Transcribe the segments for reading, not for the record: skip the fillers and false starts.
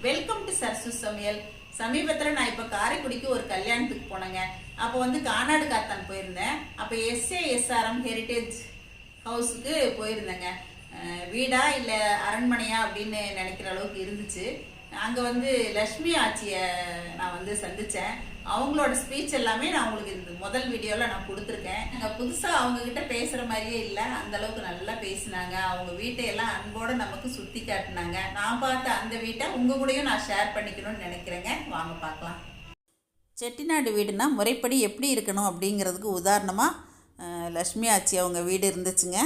Welcome to Sarasu சமையல். சமீபத்தில் நான் இப்போ காரைக்குடிக்கு ஒரு கல்யாணத்துக்கு போனேங்க. அப்போ வந்து கானாடு காத்தான் போயிருந்தேன். அப்போ SASRM ஹெரிட்டேஜ் ஹவுஸுக்கு போயிருந்தேங்க. வீடா இல்லை அரண்மனையா அப்படின்னு நினைக்கிற அளவுக்கு இருந்துச்சு. அங்கே வந்து லக்ஷ்மி ஆச்சியை நான் வந்து சந்தித்தேன். அவங்களோட ஸ்பீச் எல்லாமே நான் உங்களுக்கு இந்த முதல் வீடியோவில் நான் கொடுத்துருக்கேன். நாங்கள் புதுசாக அவங்கக்கிட்ட பேசுகிற மாதிரியே இல்லை, அந்தளவுக்கு நல்லா பேசினாங்க. அவங்க வீட்டையெல்லாம் அன்போடு நமக்கு சுற்றி காட்டினாங்க. நான் பார்த்த அந்த வீட்டை உங்கள் கூடயும் நான் ஷேர் பண்ணிக்கணும்னு நினைக்கிறேங்க. வாங்க பார்க்கலாம். செட்டிநாடு வீடுனா முறைப்படி எப்படி இருக்கணும் அப்படிங்கிறதுக்கு உதாரணமாக லக்ஷ்மி ஆச்சி அவங்க வீடு இருந்துச்சுங்க.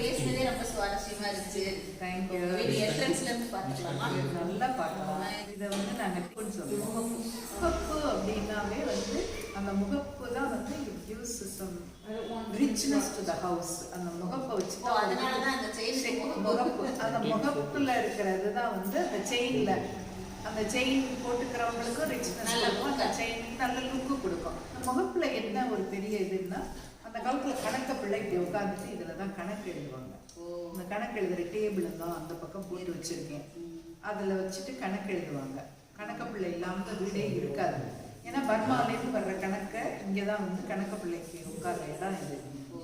பேசுனதே ரொம்ப சுவாரஸ்யமா இருந்துச்சு. தேங்க்யூ. என்ட்ரன்ஸ்ல இருந்து பார்த்துக்கலாமா? நல்லா பார்க்கலாம். இதை வந்து நாங்கள் டிஃபன் சொல்லுவோம். முகப்பு அப்படின்னாவே வந்து அந்த முகப்பு தான் வந்து it gives some richness to the house. அந்த முகப்பை வச்சு அதனால தான் அந்த செயின் முகப்பு, அந்த முகப்புல இருக்கிறது தான் வந்து அந்த செயின்ல அந்த செயின் போட்டுக்கிறவங்களுக்கும் ரிச்னஸ் கொடுக்கும், அந்த செயினுக்கு நல்ல லுக்கு கொடுக்கும். அந்த முகப்புல என்ன ஒரு பெரிய இதுன்னா, அந்த காலத்துல கணக்க பிள்ளை இப்படி உட்காந்துட்டு இதுல தான் கணக்கு எழுதுவாங்க. இந்த கணக்கு எழுதுற டேபிள் தான் அந்த பக்கம் போட்டு வச்சிருக்கேன். அதுல வச்சுட்டு கணக்கு எழுதுவாங்க. கணக்க பிள்ளை இல்லாம வீடே இருக்காது. ஏன்னா பர்மாலேருந்து வர்ற கணக்கை இங்கதான் வந்து கணக்க பிள்ளைக்கு உட்கார்ற இடம் இது.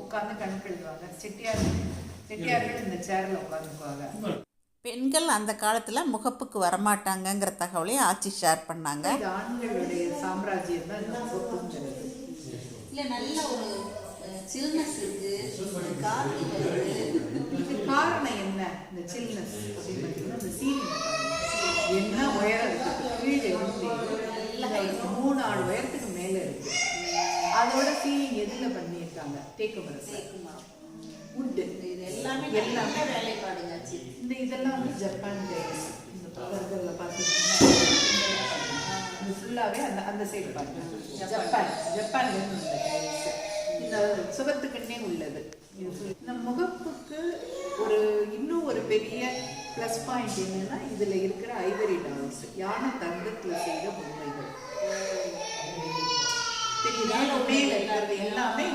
உட்கார்ந்து கணக்கு எழுதுவாங்க. செட்டியார்கள் இந்த சேர்ல உட்காந்துக்குவாங்க. பெண்கள் அந்த காலத்தில் முகப்புக்கு வரமாட்டாங்கங்கிற தகவலையும் ஆட்சி ஷேர் பண்ணாங்க. இது ஆண்களுடைய சாம்ராஜ்யம் தான் இந்த முகப்புங்கிறது. இல்லை, நல்ல ஒரு சில்னஸ் இருக்கு. இது காரணம் என்ன? இந்த சில்னஸ் அப்படின்னு பார்த்தீங்கன்னா இந்த சீலிங் என்ன உயரம் இருக்கு, கீழே வந்து 3 ஆள் உயரத்துக்கு மேலே இருக்கு. அதோட சீலிங் எதில் பண்ணியிருக்காங்க? தேக்கு மரம், உட்டு. இது எல்லாமே வேலைப்பாடுங்க. இந்த இதெல்லாம் வந்து ஜப்பான் டைல்ஸ். இந்த பவர்களில் பார்த்தீங்கன்னா இது ஃபுல்லாகவே அந்த சைடு பாருங்க, ஜப்பான்லேருந்து இந்த டைல்ஸ். இந்த சுகத்துக்குன்னே உள்ளது. இந்த முகப்புக்கு இன்னும் ஒரு பெரிய ப்ளஸ் பாயிண்ட் என்னன்னா, இதில் இருக்கிற ஐவரி டால்ஸ், யானை தங்கத்தில் செய்த பொம்மைகள். தெரியுதா? மேலே இருக்கிறது எல்லாமே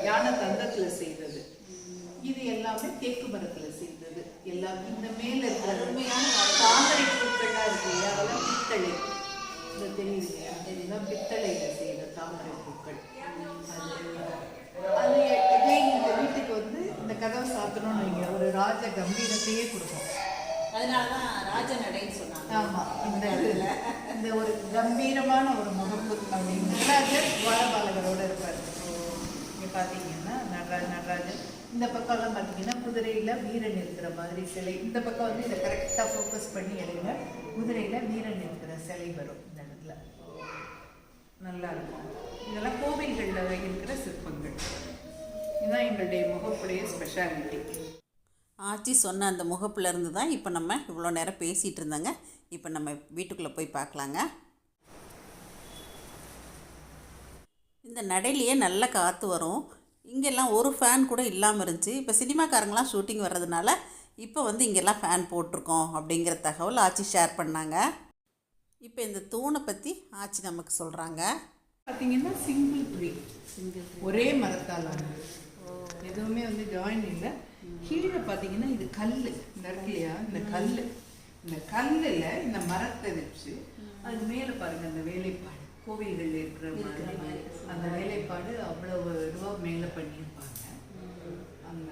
யானை தங்கத்தில் செய்தது. இது எல்லாமே தேக்கு மரத்தில் செய்தது. எல்லாமே இந்த மேலே இருக்கிற அருமையான தாமரை பூக்கள்லாம் இருக்கு இல்லையா, அதெல்லாம் பித்தளை. இந்த தெரியுது இல்லையா, இதுதான் பித்தளையில் செய்த தாமரை பூக்கள். அது இந்த வீட்டுக்கு வந்து இந்த கதவை சாத்தணும்னு வைங்க, ஒரு ராஜ கம்பீரத்தையே கொடுக்கும். அதனாலதான் ராஜ நடைன்னு சொன்னாங்க. ஆமா, இந்த ஒரு கம்பீரமான ஒரு முகப்பு அப்படின்னு நடராஜர் துவாரபாலகரோட இருப்பார். இங்க பாத்தீங்கன்னா நடராஜர். இந்த பக்கம்லாம் பார்த்தீங்கன்னா குதிரையில் வீரன் இருக்கிற மாதிரி சிலை. இந்த பக்கம் வந்து இதை கரெக்டாக ஃபோக்கஸ் பண்ணி எடுங்க. குதிரையில் வீரன் இருக்கிற சிலை வரும் இந்த இடத்துல. நல்லா இருக்கும். இதெல்லாம் கோவில்களில் இருக்கிற சிற்பங்கள். இதுதான் எங்களுடைய முகப்புடைய ஸ்பெஷாலிட்டி. ஆச்சி சொன்ன அந்த முகப்புல இருந்து தான் இப்போ நம்ம இவ்வளோ நேரம் பேசிகிட்டு இருந்தாங்க. இப்போ நம்ம வீட்டுக்குள்ளே போய் பார்க்கலாங்க. இந்த நடையிலேயே நல்ல காற்று வரும். இங்கெல்லாம் ஒரு ஃபேன் கூட இல்லாமல் இருந்துச்சு. இப்போ சினிமாக்காரங்களாம் ஷூட்டிங் வர்றதுனால இப்போ வந்து இங்கெல்லாம் ஃபேன் போட்டிருக்கோம் அப்படிங்கிற தகவல் ஆச்சி ஷேர் பண்ணாங்க. இப்போ இந்த தூணை பற்றி ஆச்சி நமக்கு சொல்கிறாங்க. பார்த்தீங்கன்னா சிங்கிள் ட்ரீ, ஒரே மரத்தால் எதுவுமே வந்து ஜாயின் இல்லை. கீழே பார்த்தீங்கன்னா இது கல், இந்த இருக்கு இல்லையா, இந்த கல்லில் இந்த மரத்தை வச்சு அது மேலே பாருங்கள் அந்த வேலைப்பாடு, கோவில்களில் இருக்கிற மாதிரி அந்த வேலைப்பாடு அவ்வளவு ரூபா மேலே பண்ணியிருப்பாங்க. அந்த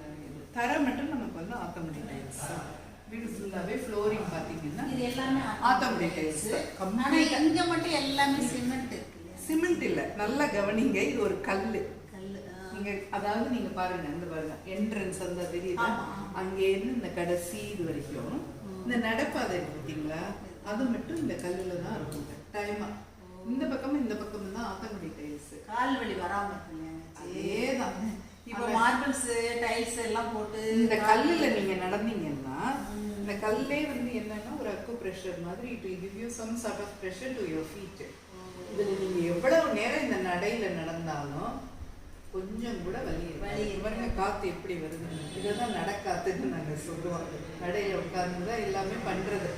தரை மட்டும் நமக்கு வந்து ஆத்தோமேட்டிக் டைல்ஸ். வீடு ஃபுல்லாகவே ஃப்ளோரிங் பார்த்தீங்கன்னா இது எல்லாமே ஆத்தோமேட்டிக் டைல்ஸ். இங்கே மட்டும் எல்லாமே சிமெண்ட் இல்லை, நல்லா கவனிங்க. இது ஒரு கல். நீங்க அதாவது நீங்க பாருங்க, இந்த பாருங்க என்ட்ரன்ஸ் அந்த தெரியுது, அங்கே இருந்து இந்த கடைசி இது வரைக்கும் இந்த நடப்பாதை பார்த்தீங்களா, அது மட்டும் இந்த கல்லில் தான் இருக்கும் டைமா. இந்த பக்கம் தான் ஆத்தங்குடி டைல்ஸ். கால் வலி வராம இருக்குங்க. அதேதான். இப்போ மார்பிள்ஸ் டைல்ஸ் எல்லாம் போட்டு இந்த கல்லில் நீங்க நடந்தீங்கன்னா இந்த கல்லே வந்து என்னன்னா ஒரு அக்கு பிரஷர் மாதிரி it will give you some sort of pressure to your feet. இதுல நீங்க எவ்வளவு நேரம் இந்த நடையில நடந்தாலும் கொஞ்சம் கூட வலி பாருங்க. காத்து எப்படி வருது, இதுதான் நடக்காத்துன்னு நாங்க சொல்லுவோம். நடையில உட்கார்ந்து தான் எல்லாமே பண்றது.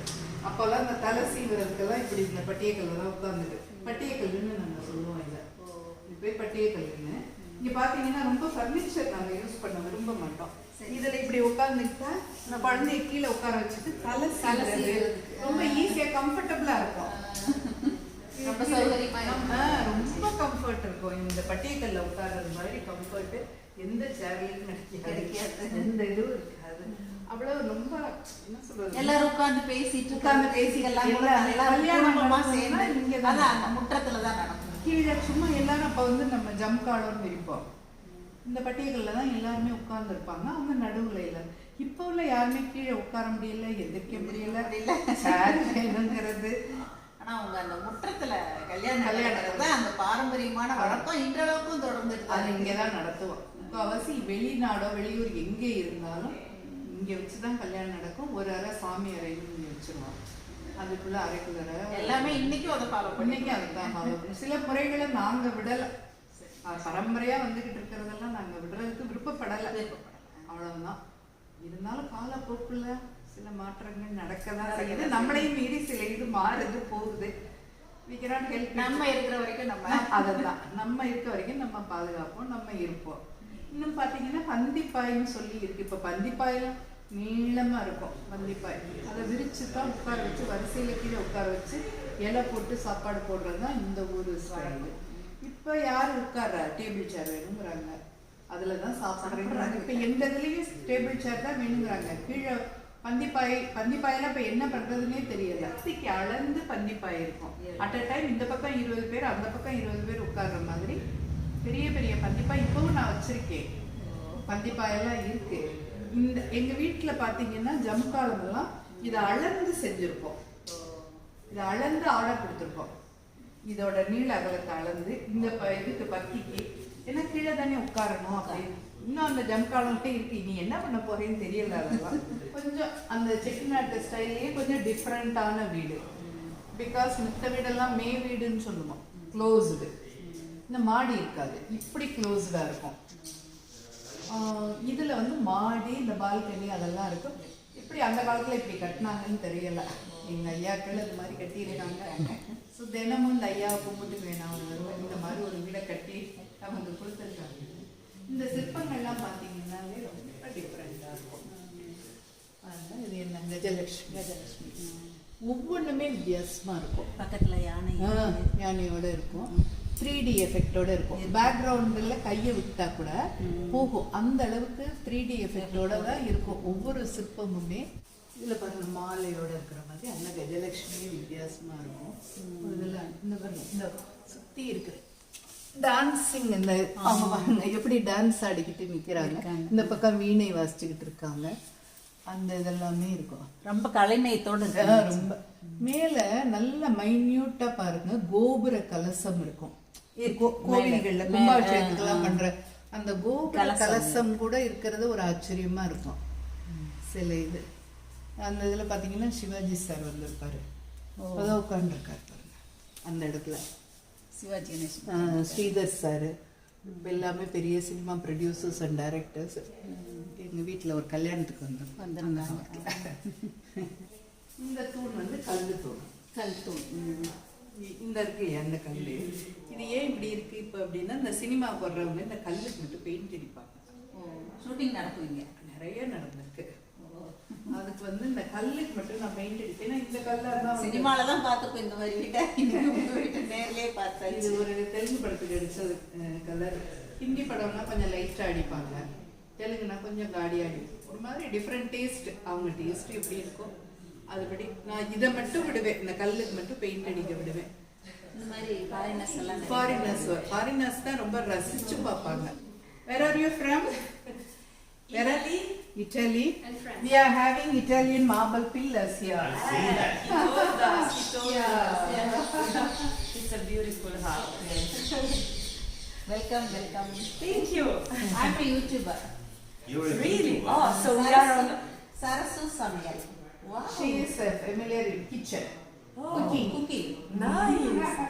அப்பெல்லாம் இந்த தலை சீவுறதுக்கெல்லாம் இப்படி இந்த பட்டியக்கல்ல தான் உட்கார்ந்துட்டு பட்டியக்கல்லுன்னு நாங்க சொல்லுவோம். இல்லை இது போய் பட்டியக்கல்லுன்னு. இங்க பாத்தீங்கன்னா ரொம்ப ஃபர்னிச்சர் நாங்க யூஸ் பண்ண விரும்ப மாட்டோம். இதுல இப்படி உட்கார்ந்துட்டா இந்த குழந்தைய கீழே உட்கார வச்சுட்டு தலை சீவுறது ரொம்ப ஈஸியா கம்ஃபர்டபுளா இருக்கும். ரொம்ப சௌகரியமா ரொம்ப கம்ஃபர்ட் இருக்கும். இந்த பட்டியக்கல்ல உட்கார்றது மாதிரி கம்ஃபர்ட் எந்த சேர்லயும் கிடைக்காது, எந்த இதுவும் இருக்காது. அவ்வளவு ரொம்ப என்ன சொல்றது, எல்லாரும் உட்கார்ந்து பேசி எல்லாம் கூட நல்லா குடும்பமா சேர்ந்து இங்கதான் அந்த முற்றத்துல தான் நடக்கும். கீழே சும்மா எல்லாரும் அப்ப வந்து நம்ம ஜம்காலோன்னு விரிப்போம். இந்த பட்டியக்கல்ல தான் எல்லாருமே உட்கார்ந்து இருப்பாங்க. அவங்க நடுவுல இல்ல. இப்ப உள்ள யாருமே கீழே உட்கார முடியல, எதிர்க்க முடியல, சேர் வேணுங்கிறது. ஆனா அவங்க அந்த முற்றத்துல கல்யாணம் அந்த பாரம்பரியமான வழக்கம் இன்றளவுக்கும் தொடர்ந்து அது இங்கதான் நடத்துவோம். முக்கால்வாசி வெளிநாடோ வெளியூர் எங்க இருந்தாலும் இங்க வச்சுதான் கல்யாணம் நடக்கும். ஒரு அறை சாமி அறைன்னு இங்க வச்சிருவோம். அதுக்குள்ள அறைக்குள்ள எல்லாமே இன்னைக்கும் அதை ஃபாலோ பண்ணி அதுதான் ஃபாலோ பண்ணி. சில முறைகளை நாங்க விடல, பரம்பரையா வந்துகிட்டு இருக்கிறதெல்லாம் நாங்க விடுறதுக்கு விருப்பப்படல, அவ்வளவுதான். இருந்தாலும் காலப்போக்குள்ள சில மாற்றங்கள் நடக்கதான் செய்யுது. நம்மளையும் மீறி சில இது மாறுது போகுது. நம்ம இருக்கிற வரைக்கும் நம்ம அதுதான், நம்ம இருக்க வரைக்கும் நம்ம பாதுகாப்போம், நம்ம இருப்போம். இன்னும் பாத்தீங்கன்னா பந்திப்பாயின்னு சொல்லி இருக்கு. இப்ப பந்திப்பாயெல்லாம் நீளமா இருக்கும். பந்திப்பாய் அதை விரிச்சு தான் உட்கார வச்சு வரிசையில கீழே உட்கார வச்சு இலை போட்டு சாப்பாடு போடுறதுதான் இந்த ஊர் ஸ்டைலு. இப்ப யாரு உட்கார்றா, டேபிள் சேர் வேணுங்கிறாங்க, அதுலதான் சாப்பிடுறாங்க. இப்ப எந்த இதுலயும் டேபிள் சேர் தான் வேணுங்கிறாங்க. கீழே பந்திப்பாயெல்லாம் இப்ப என்ன பண்றதுன்னே தெரியல. அத்திக்கு அளந்து பந்திப்பாய் இருக்கும். அட் அ டைம் இந்த பக்கம் 20 பேர், அந்த பக்கம் 20 பேர் உட்கார்ற மாதிரி பெரிய பெரிய பந்திப்பாய் இப்பவும் நான் வச்சிருக்கேன். பந்திப்பாயெல்லாம் இருக்கு. இந்த எங்க வீட்டுல பாத்தீங்கன்னா ஜம்காலம் எல்லாம் இதை அளந்து செஞ்சிருப்போம். இதை அளந்து ஆர்டர் கொடுத்துருப்போம். இதோட நீள அகலத்தை அளந்து இந்த இதுக்கு பத்திக்கு, ஏன்னா கீழே தானே உட்காரணும் அப்படின்னு. இன்னும் அந்த ஜம்காலம்ட்டே இருக்கு. நீ என்ன பண்ண போறேன்னு தெரியல. அதெல்லாம் கொஞ்சம் அந்த செட்டிநாட்டு ஸ்டைல்லையே கொஞ்சம் டிஃப்ரெண்டான வீடு. பிகாஸ் மித்த வீடெல்லாம் மே வீடுன்னு சொல்லுவோம், க்ளோஸ்டு. இந்த மாடி இருக்காது, இப்படி க்ளோஸ்டா இருக்கும். இதுல வந்து மாடி, இந்த பால்கனி அதெல்லாம் இருக்கும். இப்படி அந்த காலத்துல இப்படி கட்டினாங்கன்னு தெரியல. எங்க ஐயாக்கள் இது மாதிரி கட்டியிருக்காங்க. ஸோ தினமும் இந்த ஐயாவை கும்பிட்டு வேணாம் இந்த மாதிரி ஒரு வீடை கட்டி அவங்க கொடுத்துருக்காங்க. இந்த சிற்பங்கள்லாம் பார்த்தீங்கன்னாலே ரொம்ப டிஃப்ரெண்டாக இருக்கும். அதனால் இது என்ன கஜலட்சுமி ஒவ்வொன்றுமே வித்தியாசமாக இருக்கும். பக்கத்தில் யானையோட இருக்கும், 3D எஃபெக்டோட இருக்கும். பேக்ரவுண்டில் கையை விட்டா கூட போகும். அந்த அளவுக்கு 3D எஃபெக்டோட தான் இருக்கும் ஒவ்வொரு சிற்பமுமே. இதில் பாருங்க மாலையோட இருக்கிற மாதிரி அந்த கஜலட்சுமி வித்தியாசமா இருக்கும். இதெல்லாம் இந்த சுற்றி இருக்கிற டான்ஸிங், இந்த அவங்க எப்படி டான்ஸ் ஆடிக்கிட்டு நிற்கிறாங்க, இந்த பக்கம் வீணை வாசிச்சுக்கிட்டு இருக்காங்க, அந்த இதெல்லாமே இருக்கும். ரொம்ப கலைநயத்தோடு ரொம்ப மேல நல்ல மைன்யூட்டா பாருங்க கோபுர கலசம் இருக்கும். கோவில்கள்ல கும்பாபிஷேகத்துக்கெல்லாம் பண்ற அந்த கோபுர கலசம் கூட இருக்கிறது ஒரு ஆச்சரியமா இருக்கும். சில இது அந்த இதுல பாத்தீங்கன்னா சிவாஜி சார் வந்திருப்பாரு, அதான் உட்கார்ந்துருக்காரு பாருங்க அந்த இடத்துல. சிவாஜி ஸ்ரீதர் சார் எல்லாமே பெரிய சினிமா ப்ரொடியூசர்ஸ் அண்ட் டைரக்டர்ஸ் எங்கள் வீட்டில் ஒரு கல்யாணத்துக்கு வந்திருந்தாங்க. இந்த தூண் வந்து கல் தூண் இந்த இருக்கு அந்த கல். இது ஏன் இப்படி இருக்கு இப்போ அப்படின்னா, இந்த சினிமா போடுறவங்க இந்த கல்லுக்கு மட்டும் பெயிண்ட் அடிப்பாங்க. ஷூட்டிங் நடக்குவீங்க, நிறைய நடந்திருக்கு. அதுக்கு வந்து இந்த கல்லுக்கு மட்டும் நான் பெயிண்ட் அடிப்பேன். இந்த கல்லா சினிமால தான் பார்த்துப்போம் இந்த மாதிரி வீட்டை நேர்லயே பார்த்தேன். இது ஒரு தெலுங்கு படத்துக்கு அடிச்சது கலர். ஹிந்தி படம்னா கொஞ்சம் லைட்டா அடிப்பாங்க, தெலுங்குனா கொஞ்சம் காடியா அடிப்போம். ஒரு மாதிரி டிஃப்ரெண்ட் டேஸ்ட், அவங்க டேஸ்ட் எப்படி இருக்கும் அதுபடி நான் இதை மட்டும் விடுவேன். இந்த கல்லுக்கு மட்டும் பெயிண்ட் அடிக்க விடுவேன். இந்த மாதிரி ஃபாரினர்ஸ் எல்லாம் ஃபாரினர்ஸ் தான் ரொம்ப ரசிச்சு பார்ப்பாங்க. Where are you from? Italy. Italy. And France. We are having Italian marble pillars here. I've seen that. He told us. He told Yeah. us. Yeah. It's a beautiful house. Welcome welcome. Thank you. I'm a YouTuber. You're a Really? YouTuber. Oh, so we are on. Sarasu சமையல். Wow. She is familiar in kitchen. Oh, Cooking. nice.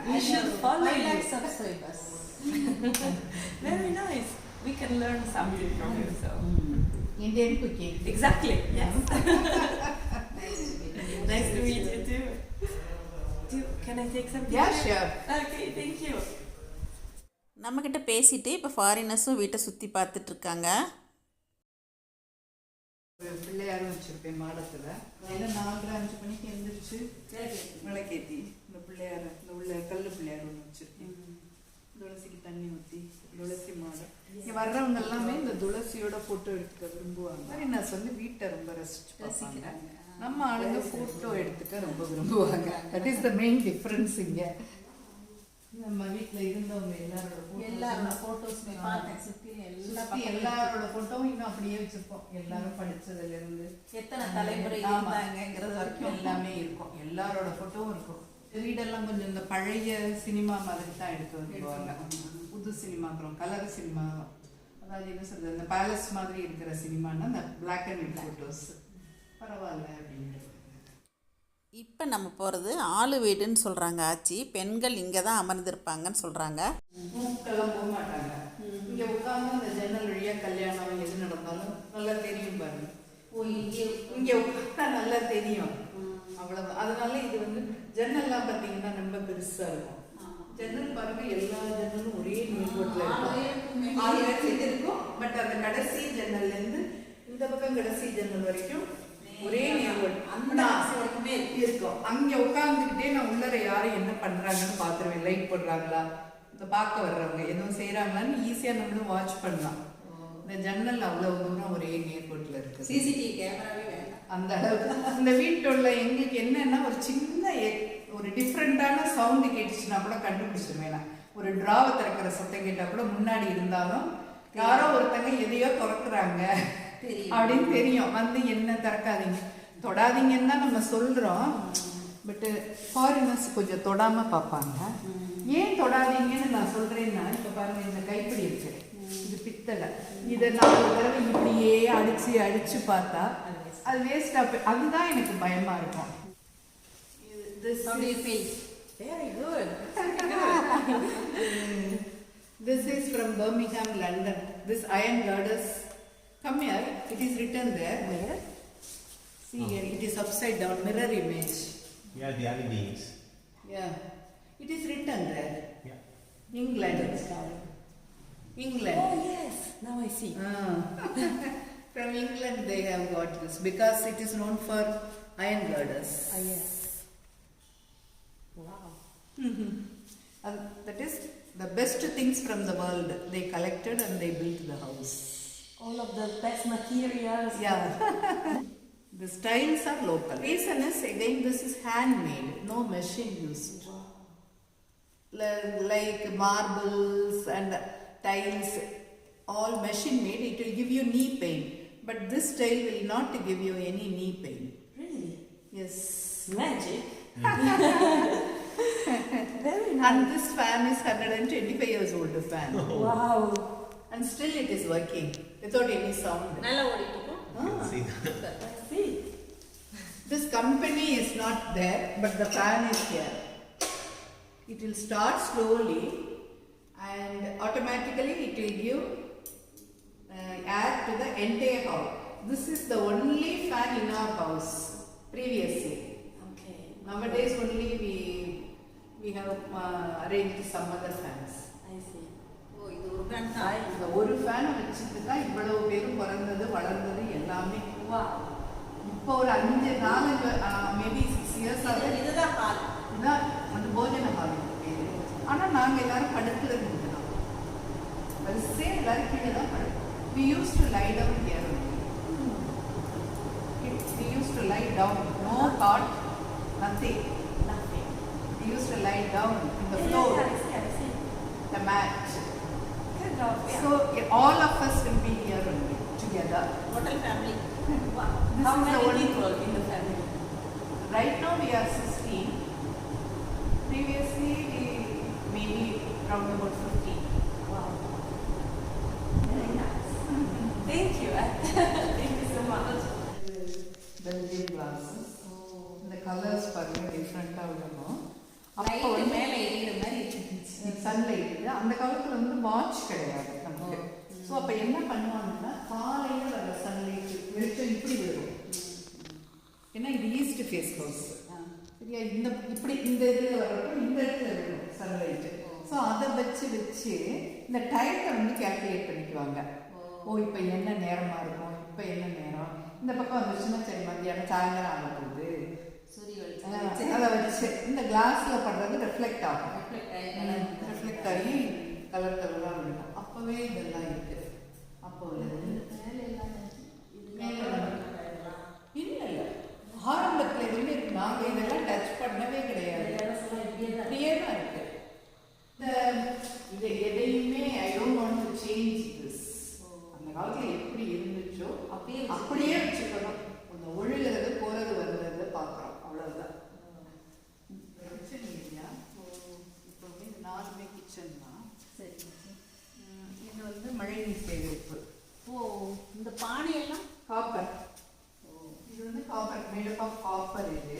We should follow 5 you. lakh subscribers. Very nice. We can learn something from you. So Indian cooking. exactly. Yes. Nice to meet you. Nice to meet you too. Can I take some? Yeah, pictures? sure. Okay, thank you. நம்மக்கிட்ட பேசிட்டு இப்போ ஃபாரினர்ஸும் வீட்டை சுற்றி பார்த்துட்டு இருக்காங்க. ஒரு பிள்ளையாரும் வச்சிருப்பேன் மாடத்துல. ஏன்னா 4-5 மணிக்கு எந்திரிச்சு விளக்கேத்தி இந்த பிள்ளையார இந்த உள்ள கல்லு பிள்ளையார் ஒன்று வச்சிருக்கேன். துளசிக்கு தண்ணி ஊற்றி துளசி மாடம். இங்கே வர்றவங்க எல்லாமே இந்த துளசியோட ஃபோட்டோ எடுக்க விரும்புவாங்க. ஃபாரினர்ஸ் வந்து வீட்டை ரொம்ப ரசிக்கிறாங்க. நம்ம ஆளுங்க ஃபோட்டோ எடுத்துக்க ரொம்ப விரும்புவாங்க. That is the main difference இங்கே. நம்ம வீட்டில் இருந்தவங்க எல்லாரோட ஃபோட்டோஸுமே பார்த்தேன். சுற்றி எல்லாரோட ஃபோட்டோவும் இன்னும் அப்படியே வச்சிருப்போம். எல்லாரும் படிச்சதுல இருந்து எத்தனை தலைமுறை இருந்தாங்கங்கிறது வரைக்கும் எல்லாமே இருக்கும். எல்லாரோட ஃபோட்டோவும் இருக்கும். வீடெல்லாம் கொஞ்சம் இந்த பழைய சினிமா மாதிரி தான் எடுத்து வந்துருவாங்க. புது சினிமா, அப்புறம் கலர் சினிமா, அதாவது என்ன சொல்றது, இந்த பேலஸ் மாதிரி இருக்கிற சினிமான்னா இந்த பிளாக் அண்ட் ஒயிட் ஃபோட்டோஸ் பரவாயில்ல அப்படின்னு. இப்போ நம்ம போகிறது ஆளு வீடுன்னு சொல்கிறாங்க ஆச்சி. பெண்கள் இங்கே தான் அமர்ந்திருப்பாங்கன்னு சொல்கிறாங்க. மூக்கெல்லாம் போக மாட்டாங்க. இங்கே உட்காந்து அந்த ஜன்னல் வழியாக கல்யாணம் எது நடந்தாலும் நல்லா தெரியும் பாருங்க. இங்கே உட்காந்தா நல்லா தெரியும். அவ்வளவு. அதனால இது வந்து ஜன்னல்லாம் பார்த்தீங்கன்னா ரொம்ப பெருசா இருக்கும். ஜன்னல் பாருங்க, எல்லா ஜன்னலும் ஒரே நேர்கோட்டில் இருக்கும். 6 இடத்துல இருக்கும். பட் அந்த கடைசி ஜன்னல்ல இருந்து இந்த பக்கம் கடைசி ஜன்னல் வரைக்கும் ஒரே நேர்கோடு இருக்கும். அங்க உட்கார்ந்துக்கிட்டே நான் உள்ளர யாரும் என்ன பண்றாங்கன்னு பாத்துருவேன். லைட் போடுறாங்களா, இந்த பார்க்க வர்றவங்க எதுவும் செய்யறாங்களான்னு ஈஸியா நம்மளும் வாட்ச் பண்ணலாம். இந்த ஜன்னல் அவ்வளவு தூரம் ஒரே நேர்கோட்டில் இருக்கு. சிசிடிவி கேமராவே வேண்டாம் அந்த அளவுக்கு. இந்த வீட்டுள்ள எங்களுக்கு என்னன்னா ஒரு சின்ன ஒரு டிஃப்ரெண்டான சவுண்டு கேட்டுச்சுன்னா கூட கண்டுபிடிச்சிருவேன். ஒரு டிராவை திறக்கிற சத்தம் கேட்டா கூட முன்னாடி இருந்தாலும் யாரோ ஒருத்தங்க எதையோ திறக்கிறாங்க அப்படின்னு தெரியும். வந்து என்ன திறக்காதீங்க தொடாதீங்கன்னு தான் நம்ம சொல்றோம். பட் ஃபாரினர்ஸ் கொஞ்சம் தொடாம பார்ப்பாங்க. ஏன் தொடாதீங்கன்னு நான் சொல்றேன்னா, இப்ப பாருங்க இந்த கைப்பிடி இருக்கு, இது பித்தளை. இதை 4 தடவை இப்படியே அடிச்சு அடிச்சு பார்த்தா அது வேஸ்டா. அதுதான் எனக்கு பயமா இருக்கும். Very good. This is from Birmingham, London. This iron girders. Come here. It is written there. Where? See here. It is upside down. Mirror image. Yeah, the other beings. Yeah. It is written there. Yeah. England. England. Oh yes. Now I see. From England they have got this because it is known for iron girders. Ah yes. Wow. That is the best things from the world. They collected and they built the house. All of the best materials. Yeah. The styles are local. Reason is again this is handmade, no machine used. Wow. Like marbles and tiles, all machine made. It will give you knee pain, but this style will not give you any knee pain. Really? Yes. Magic. Very And nice. this fan is 125 years old fan. Wow. And still it is working without any sound. நல்லா ஓடிட்டு இருக்கும். See that? Let's see. This company is not there, but the fan is here. It will start slowly and automatically it will give air to the entire house. This is the only fan in our house previously. Okay. Nowadays only we have arranged some other fans. I see. ஓ இது ஒரு fan தான். இந்த ஒரு fan வச்சுட்டு தான் இவ்வளவு பேரும் பிறந்தது வளர்ந்தது எல்லாமே. Wow. இப்போ ஒரு 5-4 மேபி 6 இயர்ஸ் ஆகுது. இதுதான் ஹால். இதான் அந்த போஜன ஹால் பேரு. ஆனால் நாங்கள் எல்லாரும் படுக்கிறது தான். வரிசையாக எல்லாரும் கீழே தான் படுப்போம். We used to lie down here. We used to lie down. No cot, nothing. Nothing. We used to lie down in the Yeah, floor, yeah, I see. the mat. Good job. Yeah. So all of us will be here only together. together. Hotel family. How This is the many only- people in the family? Right now we are 16. Previously we maybe around about 50. Wow. Very nice. Thank you. Thank you so much. Belgian glasses. இந்த colours பாருங்க டிஃப்ரெண்ட்டாக விடணும். Light மேல எரியுற மாதிரி இருந்துச்சு. Sunlight இது அந்த காலத்தில் வந்து வாட்ச் கிடையாது நமக்கு. ஸோ அப்போ என்ன பண்ணுவாங்கன்னா காலையில் வர சன்லைட் வெளிச்சம் இப்படி விழும். ஏன்னா இது ஈஸ்ட் ஃபேஸ் ஹவுஸ். சரியா இந்த இப்படி இந்த இதில் வர்றப்போ இந்த இடத்துல விழும் சன்லைட்டு. ஸோ அதை வச்சு இந்த டயத்தை வந்து கேல்குலேட் பண்ணிக்குவாங்க. ஓ இப்போ என்ன நேரமாக இருக்கும், இப்போ என்ன நேரம், இந்த பக்கம் வந்துச்சுன்னா சரி மத்தியானம் சாயந்தரம் ஆக போகுது. அதை வச்சு இந்த கிளாஸ்ல படுறது ரெஃப்ளெக்ட் ஆகும். ரெஃப்ளெக்ட் ஆகி கலர் கலராக விடும். அப்போவே இதெல்லாம் இருக்கு. அப்போ இல்லை ஆரம்பத்தில் எதுவுமே இருக்கு. நாங்கள் இதெல்லாம் டச் பண்ணவே கிடையாது. இப்படியே தான் இருக்கு. இது எதையுமே I don't want to change this. அந்த காலத்தில் எப்படி இருந்துச்சோ அப்படியே வச்சுக்கணும். அந்த ஒழுகிறது போகிறது வருகிறது பார்க்குறோம், அவ்வளோதான். Kitchen area. இப்போ இது 4மே கிச்சன் தான். சரி. இது வந்து மழைநீர் சேகரிப்பு. ஓ, இந்த பானையெல்லாம் காப்பர். இது வந்து காப்பர், மேடப் ஆஃப் காப்பர். இது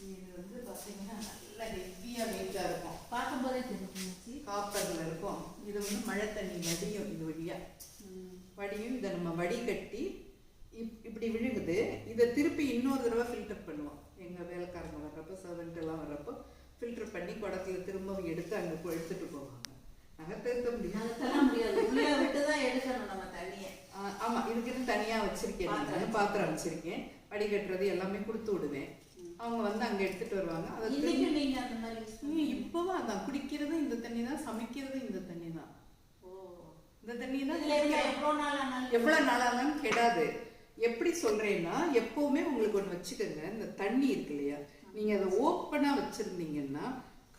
இது வந்து பார்த்தீங்கன்னா நல்ல ஹெவியாக வெயிட்டாக இருக்கும். பார்க்கும்போதே தெரிஞ்சிருச்சு. காப்பரில் இருக்கும். இது வந்து மழை தண்ணி வடியும். இது வழியாக வடியும். இதை நம்ம வடிகட்டி இப்படி விழுகுது. இதை திருப்பி இன்னொரு தடவை ஃபில்டர் பண்ணுவோம். எங்கள் வேலைக்காரங்க வர்றப்போ, சர்வெண்ட் எல்லாம் வர்றப்போ ஃபில்டர் பண்ணி குடத்துல திரும்ப எடுத்து அங்கே எடுத்துட்டு போவாங்க. நகர்த்த முடியாது. விட்டு தான் எடுக்கணும் நம்ம தண்ணியை. ஆமாம், இதுக்குன்னு தனியாக வச்சுருக்கேன். நான் பாத்திரம் வச்சுருக்கேன். வடிகட்டுறது எல்லாமே கொடுத்து விடுவேன். அவங்க வந்து அங்கே எடுத்துகிட்டு வருவாங்க. அதை நீங்கள் அந்த மாதிரி இப்போவும் அதான் குடிக்கிறதும் இந்த தண்ணி தான், சமைக்கிறதும் இந்த தண்ணி தான். இந்த தண்ணி தான் எவ்வளோ நாளானாலும் கெடாது. எப்படி சொல்கிறேன்னா, எப்போவுமே உங்களுக்கு ஒன்று வச்சுக்கோங்க. இந்த தண்ணி இருக்கு இல்லையா, நீங்கள் அதை ஓப்பனாக வச்சுருந்தீங்கன்னா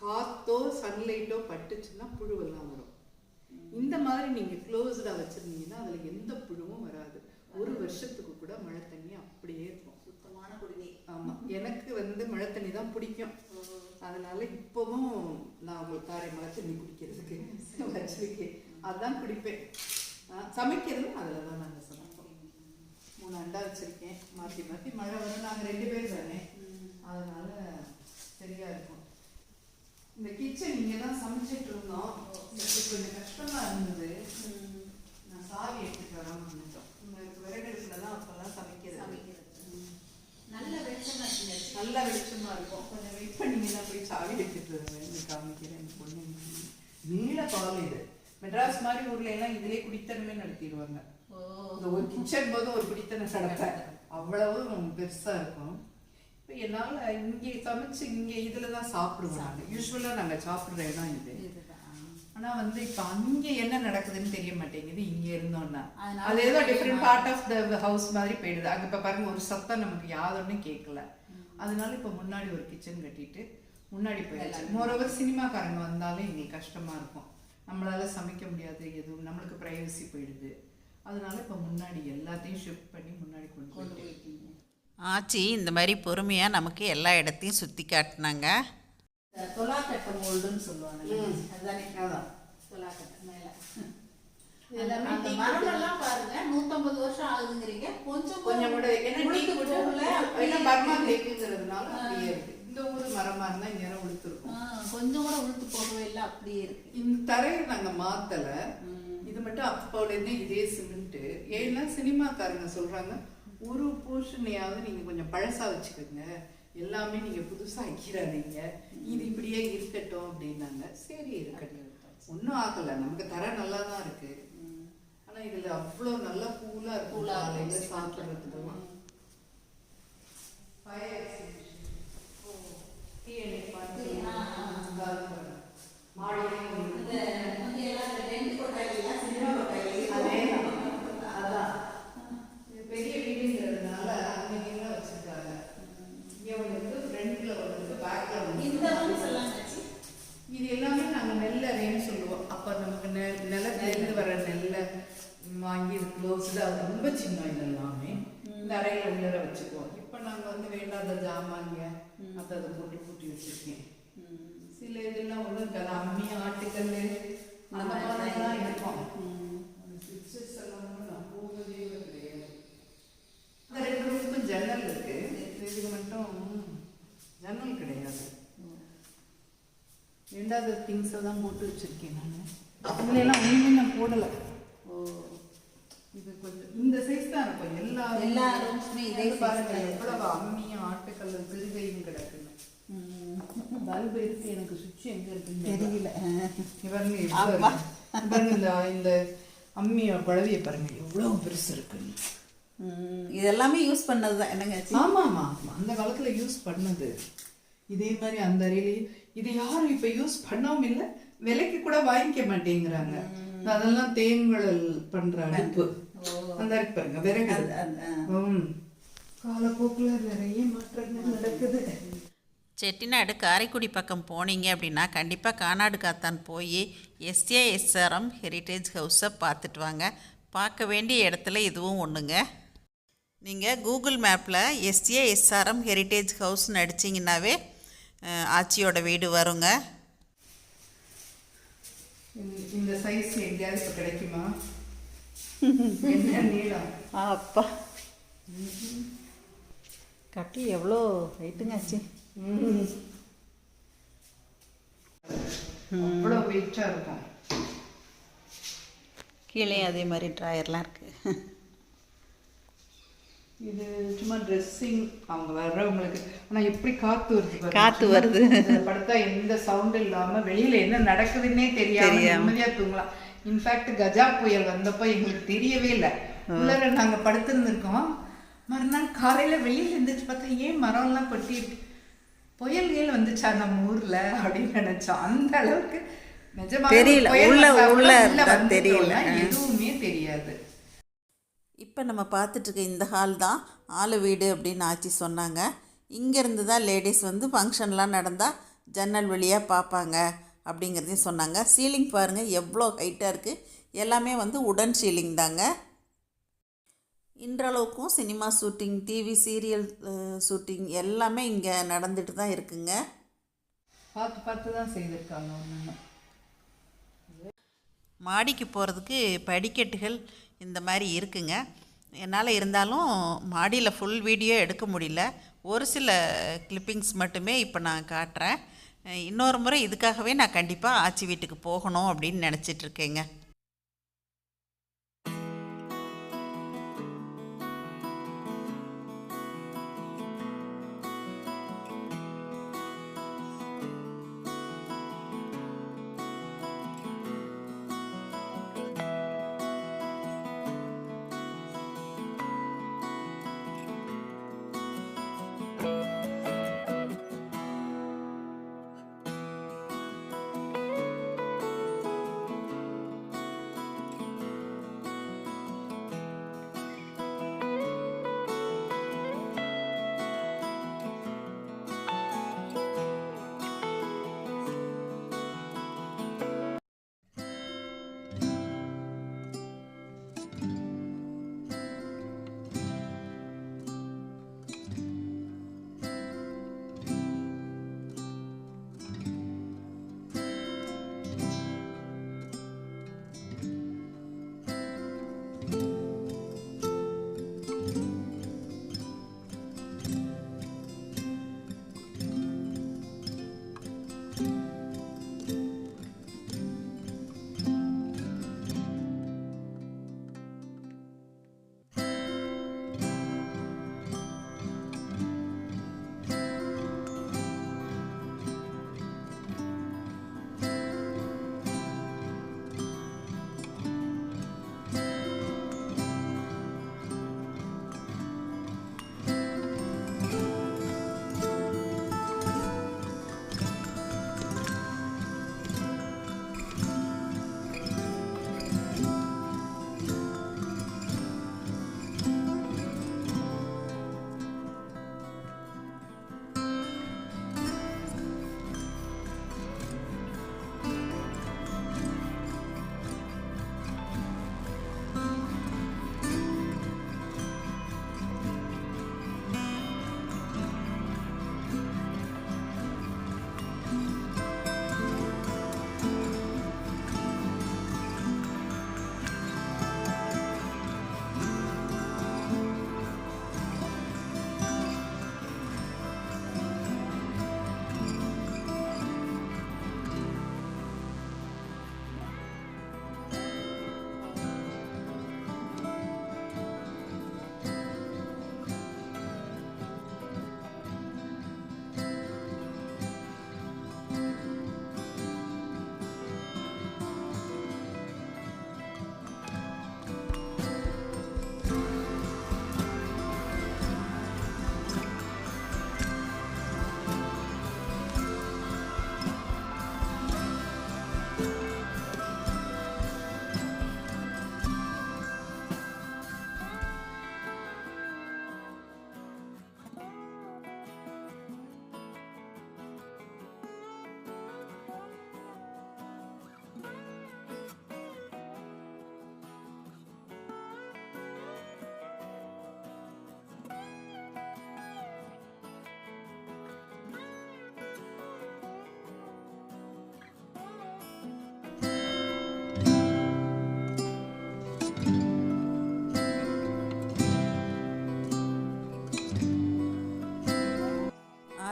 காற்றோ சன்லைட்டோ பட்டுச்சுன்னா புழுவெல்லாம் வரும். இந்த மாதிரி நீங்கள் க்ளோஸ்டாக வச்சுருந்தீங்கன்னா அதில் எந்த புழுவும் வராது. ஒரு வருஷத்துக்கு கூட மழை தண்ணி அப்படியே இருக்கும். சுத்தமான குடிநீர். ஆமாம், எனக்கு வந்து மழை தண்ணி தான் பிடிக்கும். அதனால இப்போவும் நான் உங்களுக்கு காரை மழை தண்ணி குடிக்கிறதுக்கு வச்சிருக்கேன். அதான் குடிப்பேன். சமைக்கிறதும் அதில் தான் நாங்கள் சமைப்போம். 3 அண்டா வச்சுருக்கேன். மாற்றி மாற்றி மழை வரும். நாங்கள் 2 பேர் தானே, அதனால சரியாக இருக்கும். இந்த கிச்சன் இங்கே தான் சமைச்சிட்டு இருந்தோம். கொஞ்சம் கஷ்டமாக இருந்தது. நான் சாவி எடுத்துட்டு வராமல் இருந்துட்டோம். உங்களுக்கு விறகடுப்பில் தான் அப்போல்லாம் சமைக்கிறது. நல்ல வெளிச்சமா இருக்குங்க. நல்ல வெளிச்சமாக இருக்கும். கொஞ்சம் வெயிட் பண்ணிங்கன்னா போய் சாவி எடுத்துட்டு வருவேன். காமிக்கிறேன். என் பொண்ணு நீள கால். இது மெட்ராஸ் மாதிரி ஊர்ல எல்லாம் இதுலேயே குடித்தனமே நடத்திடுவாங்க. இந்த ஒரு கிச்சன் போதும் ஒரு குடித்தனம் நடப்பேன். அவ்வளவு பெருசாக இருக்கும். இப்போ என்னால் இங்கே சமைச்சு இங்கே இதில் தான் சாப்பிடுவோம். நாங்கள் யூஸ்வலாக நாங்கள் சாப்பிட்ற இடம் இது. ஆனால் வந்து இப்போ அங்கே என்ன நடக்குதுன்னு தெரிய மாட்டேங்குது. இங்கே இருந்தோன்னா அது ஏதோ different part of the house மாதிரி போயிடுது. அங்கே இப்போ பாருங்க, ஒரு சத்தம் நமக்கு யாதொன்னும் கேட்கல. அதனால இப்போ முன்னாடி ஒரு கிச்சன் கட்டிட்டு முன்னாடி போயிடுச்சு. மோரோவர் சினிமாக்காரங்க வந்தாலும் எங்களுக்கு கஷ்டமாக இருக்கும். நம்மளால சமைக்க முடியாது, எதுவும் நம்மளுக்கு ப்ரைவசி போயிடுது. அதனால இப்போ முன்னாடி எல்லாத்தையும் ஷிஃப்ட் பண்ணி முன்னாடி கொண்டு போயிட்டு ஆச்சி இந்த மாதிரி பொறுமையாக நமக்கு எல்லா இடத்தையும் சுற்றி காட்டினாங்க. தொலாக்கட்டை மோல்டுன்னு சொல்லுவாங்க. அதுதானே அதான் தொலாக்கட்டை மேலே அந்த மரமெல்லாம் பாருங்க. 150 வருஷம் ஆகுதுங்கிறீங்க. கொஞ்சம் கொஞ்சம் கூட போகல. பர்மா தேக்குங்கிறதுனால அப்படியே இருக்கு. இந்த ஊர் மரமா இருந்தா நேரம் உளுத்துருக்கும். கொஞ்சம் கூட உளுத்து போகவே இல்லை, அப்படியே இருக்கு. இந்த தரையை நாங்க மாத்தல. இது மட்டும் அப்போலேருந்து இதே சிமெண்ட். ஏன்னா சினிமாக்காரங்க சொல்றாங்க, ஒரு போர்ஷனையாவது நீங்க கொஞ்சம் பழசா வச்சுக்கோங்க, எல்லாமே நீங்க புதுசா ஆக்கிடாதீங்க, இது இப்படியே இருக்கட்டும் அப்படின்னாங்க. சரி இருக்கட்டும், ஒன்றும் ஆகல. நமக்கு தர நல்லா தான் இருக்கு. ஆனா இதுல அவ்வளோ நல்லா கூலா இருக்கும். காலையில சாப்பிட்றதுக்கு பெரிய வீடுங்கிறதுனால அன்னைக்கு வச்சிருக்காங்க. இங்க வந்து ஃப்ரண்ட்ல வந்து பேக்ல இது எல்லாமே நாங்க நெல்லறைன்னு சொல்லுவோம். அப்ப நமக்கு நிலத்திலேருந்து வர நெல்லை வாங்கி க்ளோஸ்டா வச்சிருந்தோம் இதெல்லாமே. இந்த அறையில உள்ளர வச்சுக்குவோம். இப்போ நாங்க வந்து வேண்டாத ஜாமாங்க அதை போட்டு பூட்டி வச்சிருக்கேன். சில இதெல்லாம் ஒன்றும் இருக்காது. அம்மி, ஆட்டுக்கல் அந்த மாதிரிலாம் இருக்கும். சுவிட்சஸ் எல்லாம் ஒன்றும் நான் போகவே கிடையாது. அந்த 2 ரூமுக்கும் ஜன்னல் இருக்கு. இதுக்கு மட்டும் ஜன்னல் கிடையாது. ரெண்டாவது திங்ஸை தான் போட்டு வச்சிருக்கேன் நான். இதுல எல்லாம் ஒன்றுமே நான் போடலை. இது கொஞ்சம் இந்த சைஸ் தான் இருக்கும். எல்லா ரூம்ஸ்மே இதே பாருங்க எவ்வளவு அம்மியும் ஆட்டுக்கல் திருகையும் கிடக்குன்னு. பல்பு இருக்கு, எனக்கு சுவிட்ச் எங்க இருக்குன்னு தெரியல. பாருங்க இந்த அம்மிய குழவிய பாருங்க எவ்வளவு பெருசு இருக்குன்னு. இதெல்லாமே யூஸ் பண்ணதுதான் என்னங்க? ஆமா ஆமா, அந்த காலத்துல யூஸ் பண்ணது. இதே மாதிரி அந்த அறையிலேயே இது யாரும் இப்ப யூஸ் பண்ணவும் இல்லை, விலைக்கு கூட வாங்கிக்க மாட்டேங்கிறாங்க. அதெல்லாம் தேங்குழல் பண்ற அடுப்பு. அந்த இருக்கு பாருங்க விறகு. காலப்போக்குல நிறைய மாற்றங்கள் நடக்குது. செட்டிநாடு காரைக்குடி பக்கம் போனீங்க அப்படின்னா கண்டிப்பாக கானாடு காத்தான் போய் எஸ்ஏஎஸ்ஆர்எம் ஹெரிட்டேஜ் ஹவுஸை பார்த்துட்டு வாங்க. பார்க்க வேண்டிய இடத்துல இதுவும் ஒன்றுங்க. நீங்கள் கூகுள் மேப்பில் எஸ்ஏஎஸ்ஆர்எம் ஹெரிட்டேஜ் ஹவுஸ்னு அடிச்சிங்கன்னாவே ஆச்சியோட வீடு வருங்க. இந்த சைஸ் எங்கேயாவது இப்போ கிடைக்குமா? என்ன நீளம்? அப்பா கட்டி எவ்வளோ ஹைட்டுங்க ஆச்சு. அவ்வளோ வெயிட்டா இருக்கும். கீழே அதே மாதிரி ட்ராயர்லாம் இருக்குது. இது சும்மா ட்ரெஸ்ஸிங் அவங்க வர்றவங்களுக்கு. ஆனால் எப்படி காற்று வருது பாருங்க. காற்று வருது. படுத்தா எந்த சவுண்டும் இல்லாமல் வெளியில் என்ன நடக்குதுன்னே தெரியாம நிம்மதியாக தூங்கலாம். இன்ஃபேக்ட் கஜா புயல் வந்தப்போ எங்களுக்கு தெரியவே இல்லை. உள்ளர நாங்கள் படுத்துருந்துருக்கோம். மறுநாள் காலையில் வெளியில் இருந்துச்சு பார்த்தா ஏன் மரம்லாம் கொட்டி இருக்கு, புயல்கள் வந்துச்சா நம்ம ஊர்ல அப்படின்னு நினைச்சோம். அந்த அளவுக்கு நிஜமா தெரியல, தெரியல, எதுவுமே தெரியாது. இப்போ நம்ம பார்த்துட்ருக்க இந்த ஹால் தான் ஆளு வீடு அப்படின்னு ஆச்சி சொன்னாங்க. இங்கேருந்து தான் லேடிஸ் வந்து ஃபங்க்ஷன்லாம் நடந்தால் ஜன்னல் வழியாக பார்ப்பாங்க அப்படிங்கிறதையும் சொன்னாங்க. சீலிங் பாருங்கள் எவ்வளோ ஹைட்டாக இருக்குது. எல்லாமே வந்து உடன் சீலிங் தாங்க. இன்றளவுக்கும் cinema shooting, TV serial shooting எல்லாமே இங்கே நடந்துட்டு தான் இருக்குங்க. பார்த்து பார்த்து தான் செய்திருக்காங்க. மாடிக்கு போகிறதுக்கு படிக்கட்டுகள் இந்த மாதிரி இருக்குங்க. என்னால் இருந்தாலும் மாடியில் ஃபுல் வீடியோ எடுக்க முடியல. ஒரு சில கிளிப்பிங்ஸ் மட்டுமே இப்போ நான் காட்டுறேன். இன்னொரு முறை இதுக்காகவே நான் கண்டிப்பாக ஆச்சி வீட்டுக்கு போகணும் அப்படின்னு நினச்சிட்ருக்கேங்க.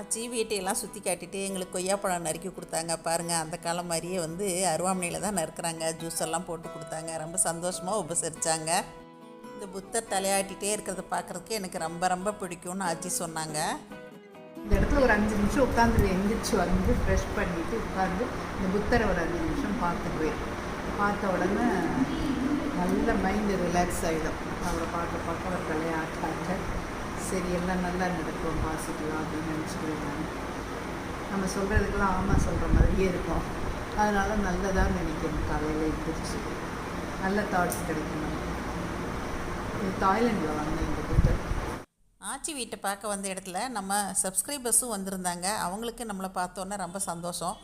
ஆச்சி வீட்டையெல்லாம் சுற்றி காட்டிட்டு எங்களுக்கு கொய்யாப்பழம் நறுக்கி கொடுத்தாங்க. பாருங்கள், அந்த காலம் மாதிரியே வந்து அருவாமனையில் தான் நறுக்கிறாங்க. ஜூஸ் எல்லாம் போட்டு கொடுத்தாங்க. ரொம்ப சந்தோஷமாக உபசரித்தாங்க. இந்த புத்தர் தலையாட்டிகிட்டே இருக்கிறத பார்க்குறதுக்கு எனக்கு ரொம்ப ரொம்ப பிடிக்கும்னு ஆச்சி சொன்னாங்க. இந்த இடத்துல ஒரு 5 நிமிஷம் உட்காந்து எந்திரிச்சு வந்து ஃப்ரெஷ் பண்ணிவிட்டு உட்காந்து இந்த புத்தரை ஒரு 5 நிமிஷம் பார்த்துக்குவேன். பார்த்த உடனே நல்ல மைண்டு ரிலாக்ஸ் ஆகிடும். அவரை பார்க்க அவர் தலையாட்டாங்க. சரி, எல்லாம் நல்லா நடக்கும், பாசிட்டிவாக அப்படின்னு நினச்சிக்கிடுவாங்க. நம்ம சொல்கிறதுக்கெல்லாம் ஆமாம் சொல்கிற மாதிரியே இருக்கும். அதனால் நல்லதாக நினைக்கணும். காலையில் எந்திரிச்சு நல்ல தாட்ஸ் கிடைக்கணும். இது தாய்லாண்டில் வாங்க இந்த புத்தர். ஆச்சி வீட்டை பார்க்க வந்த இடத்துல நம்ம சப்ஸ்கிரைபர்ஸும் வந்திருந்தாங்க. அவங்களுக்கு நம்மளை பார்த்தோன்னே ரொம்ப சந்தோஷம்.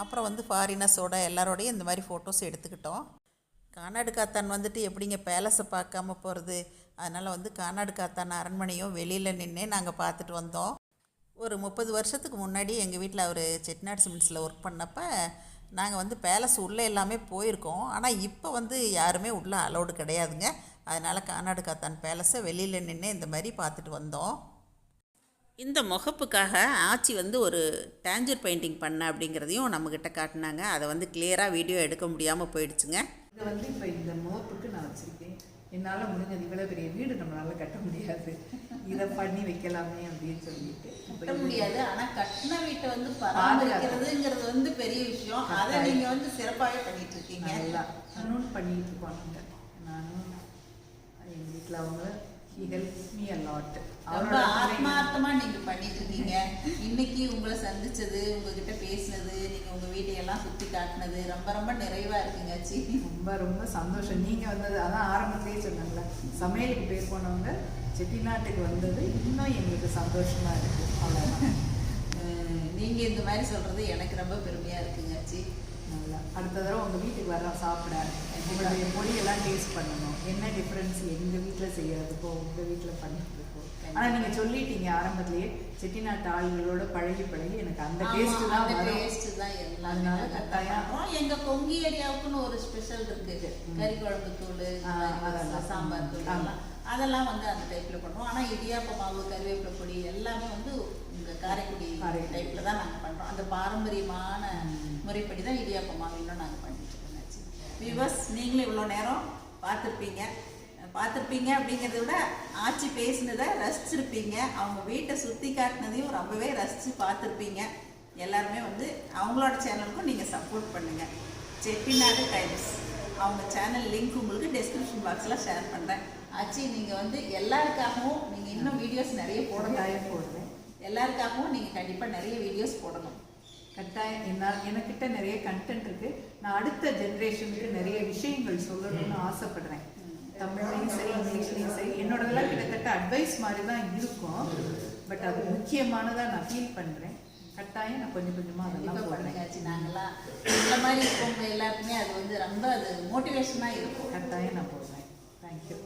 அப்புறம் வந்து ஃபாரினர்ஸோட எல்லாரோடையும் இந்த மாதிரி ஃபோட்டோஸ் எடுத்துக்கிட்டோம். கானாடு காத்தான் வந்துட்டு எப்படிங்க பேலஸை பார்க்காம போகிறது? அதனால் வந்து கானாடு காத்தான் அரண்மனையும் வெளியில் நின்று நாங்கள் பார்த்துட்டு வந்தோம். ஒரு 30 வருஷத்துக்கு முன்னாடி எங்கள் வீட்டில் அவர் செட்டிநாடு சிமெண்ட்ஸில் ஒர்க் பண்ணப்போ நாங்கள் வந்து பேலஸ் உள்ளே எல்லாமே போயிருக்கோம். ஆனால் இப்போ வந்து யாருமே உள்ளே அலௌடு கிடையாதுங்க. அதனால் கானாடு காத்தான் பேலஸை வெளியில் நின்று இந்த மாதிரி பார்த்துட்டு வந்தோம். இந்த முகப்புக்காக ஆச்சி வந்து ஒரு டேஞ்சர் பெயிண்டிங் பண்ண அப்படிங்கிறதையும் நம்மக்கிட்ட காட்டினாங்க. அதை வந்து கிளியராக வீடியோ எடுக்க முடியாமல் போயிடுச்சுங்க. இதை வந்து இப்போ இந்த முகப்புக்கு நான் வச்சுருக்கேன். என்னால் முடிஞ்சது, இவ்வளோ பெரிய வீடு நம்மளால் கட்ட முடியாது, இதை பண்ணி வைக்கலாமே அப்படின்னு சொல்லிட்டு. கட்ட முடியாது, ஆனால் கட்டின வீட்டை வந்து பராமரிக்கிறதுங்கிறது வந்து பெரிய விஷயம். அதை நீங்கள் வந்து சிறப்பாகவே பண்ணிட்டு இருக்கீங்க. நல்லா நானும் பண்ணிட்டு இருப்பாங்க. நானும் எங்கள் வீட்டில் அவங்க he helps me a lot. ரொம்ப ஆத்மார்த்தமா நீங்க பண்ணிட்டு இருக்கீங்க. இன்னைக்கு உங்களை சந்திச்சது, உங்ககிட்ட பேசினது, நீங்க உங்க வீட்டையெல்லாம் சுத்தி காட்டினது ரொம்ப ரொம்ப நிறைவா இருக்குங்க ஆச்சி. ரொம்ப ரொம்ப சந்தோஷம். நீங்க வந்தது அதான் ஆரம்பத்திலேயே சொன்னாங்களே, சமையலுக்கு பேர் போனவங்க செட்டிநாட்டுக்கு வந்தது இன்னும் எங்களுக்கு சந்தோஷமா இருக்கு. அவ்வளோதான். நீங்க இந்த மாதிரி சொல்றது எனக்கு ரொம்ப பெருமையா இருக்குங்க ஆச்சி. நல்லா அடுத்த தடவை உங்கள் வீட்டுக்கு வரோம் சாப்பிட. உங்களுடைய பொடியெல்லாம் டேஸ்ட் பண்ணணும். என்ன டிஃப்ரென்ஸ் எங்கள் வீட்டில் செய்கிறதுக்கோ உங்கள் வீட்டில் பண்ணிட்டு இருக்கோம். ஆனால் நீங்கள் சொல்லிட்டீங்க ஆரம்பத்திலேயே, செட்டிநாட்டு ஆளுகளோட பழகி எனக்கு அந்த டேஸ்ட் தான் வரும். டேஸ்ட் தான் எல்லாம். அதனால கட்டாயம் எங்க கொங்கி ஏரியாவுக்குன்னு ஒரு ஸ்பெஷல் இருக்கு. கறி குழம்பு தூள், சாம்பார் தூள் அதெல்லாம் வந்து அந்த டைப்ல பண்ணுவோம். ஆனா இடியாப்ப மாவு, கருவேப்பிலை பொடி எல்லாமே வந்து உங்க காரைக்குடி டைப்ல தான் நாங்க பண்றோம். அந்த பாரம்பரியமான முறைப்படி தான் இடியாப்ப மாவு இன்னும் நாங்க பண்ணிட்டு இருக்கோம். வியூவர்ஸ், நீங்களும் இவ்வளோ நேரம் பார்த்துருப்பீங்க அப்படிங்கிறத விட ஆச்சி பேசினதை ரசிச்சிருப்பீங்க. அவங்க வீட்டை சுற்றி காட்டினதையும் ரொம்பவே ரசித்து பார்த்துருப்பீங்க. எல்லாருமே வந்து அவங்களோட சேனலுக்கும் நீங்கள் சப்போர்ட் பண்ணுங்கள். செட்டிநாடு டைம்ஸ் அவங்க சேனல் லிங்க் உங்களுக்கு டெஸ்கிரிப்ஷன் பாக்ஸில் ஷேர் பண்ணுறேன். ஆச்சி, நீங்கள் வந்து எல்லாருக்காகவும் நீங்கள் இன்னும் வீடியோஸ் நிறைய போடுறேன். எல்லாருக்காகவும் நீங்கள் கண்டிப்பாக நிறைய வீடியோஸ் போடணும். கட்டாயம். எனக்கிட்ட நிறைய கண்டென்ட் இருக்குது. நான் அடுத்த ஜென்ரேஷனுக்கு நிறைய விஷயங்கள் சொல்லணும்னு ஆசைப்படுறேன். தமிழ்லையும் சரி, இங்கிலீஷ்லையும் சரி. என்னோடதெல்லாம் கிட்டத்தட்ட அட்வைஸ் மாதிரி தான் இருக்கும். பட் அது முக்கியமானதாக நான் ஃபீல் பண்ணுறேன். கட்டாயம் நான் கொஞ்சம் கொஞ்சமாக அதெல்லாம் பண்ணுங்க. நாங்களாம் இந்த மாதிரி இருக்கவங்க எல்லாருக்குமே அது வந்து ரொம்ப அது மோட்டிவேஷனாக இருக்கும். கட்டாயம் நான் போடுறேன். தேங்க்யூ.